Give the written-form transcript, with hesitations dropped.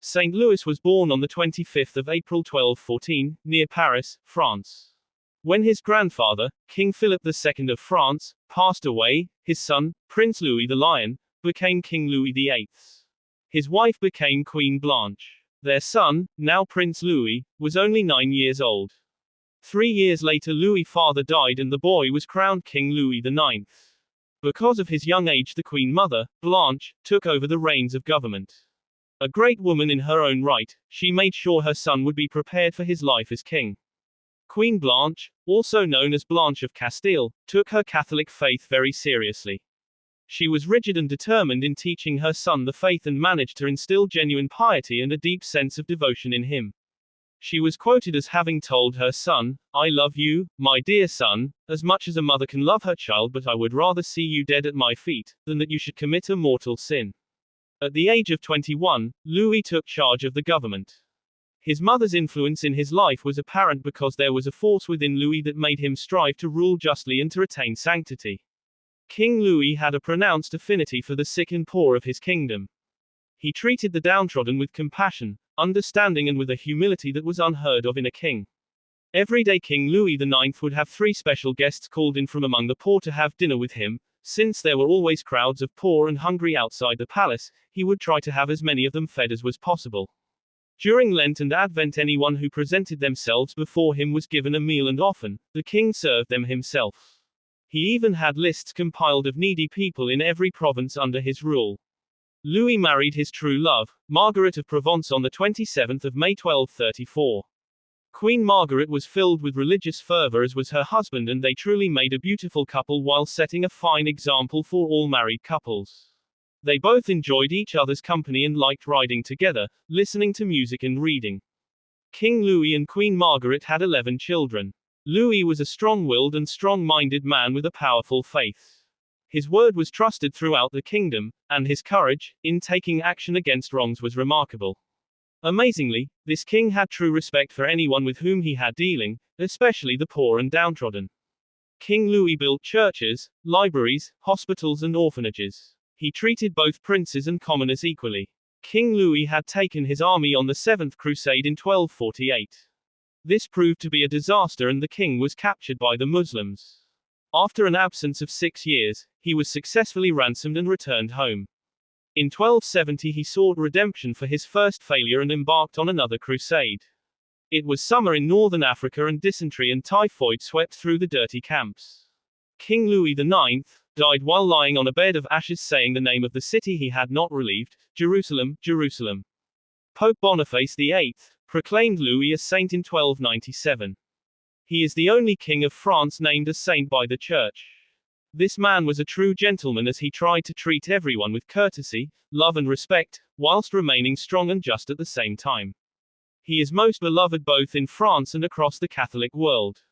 Saint Louis was born on the 25th of April 1214, near Paris, France. When his grandfather, King Philip II of France, passed away, his son, Prince Louis the Lion, became King Louis VIII. His wife became Queen Blanche. Their son, now Prince Louis, was only 9 years old. 3 years later Louis' father died and the boy was crowned King Louis IX. Because of his young age the Queen Mother, Blanche, took over the reins of government. A great woman in her own right, she made sure her son would be prepared for his life as king. Queen Blanche, also known as Blanche of Castile, took her Catholic faith very seriously. She was rigid and determined in teaching her son the faith and managed to instill genuine piety and a deep sense of devotion in him. She was quoted as having told her son, "I love you, my dear son, as much as a mother can love her child, but I would rather see you dead at my feet, than that you should commit a mortal sin." At the age of 21, Louis took charge of the government. His mother's influence in his life was apparent because there was a force within Louis that made him strive to rule justly and to retain sanctity. King Louis had a pronounced affinity for the sick and poor of his kingdom. He treated the downtrodden with compassion, understanding and with a humility that was unheard of in a king. Every day King Louis IX would have 3 special guests called in from among the poor to have dinner with him. Since there were always crowds of poor and hungry outside the palace, he would try to have as many of them fed as was possible. During Lent and Advent anyone who presented themselves before him was given a meal and often, the king served them himself. He even had lists compiled of needy people in every province under his rule. Louis married his true love, Margaret of Provence on the 27th of May 1234. Queen Margaret was filled with religious fervor as was her husband and they truly made a beautiful couple while setting a fine example for all married couples. They both enjoyed each other's company and liked riding together, listening to music and reading. King Louis and Queen Margaret had 11 children. Louis was a strong-willed and strong-minded man with a powerful faith. His word was trusted throughout the kingdom, and his courage, in taking action against wrongs was remarkable. Amazingly, this king had true respect for anyone with whom he had dealing, especially the poor and downtrodden. King Louis built churches, libraries, hospitals and orphanages. He treated both princes and commoners equally. King Louis had taken his army on the 7th Crusade in 1248. This proved to be a disaster and the king was captured by the Muslims. After an absence of 6 years, he was successfully ransomed and returned home. In 1270 he sought redemption for his first failure and embarked on another crusade. It was summer in northern Africa and dysentery and typhoid swept through the dirty camps. King Louis IX died while lying on a bed of ashes saying the name of the city he had not relieved, Jerusalem, Jerusalem. Pope Boniface VIII proclaimed Louis a saint in 1297. He is the only king of France named a saint by the Church. This man was a true gentleman as he tried to treat everyone with courtesy, love and respect, whilst remaining strong and just at the same time. He is most beloved both in France and across the Catholic world.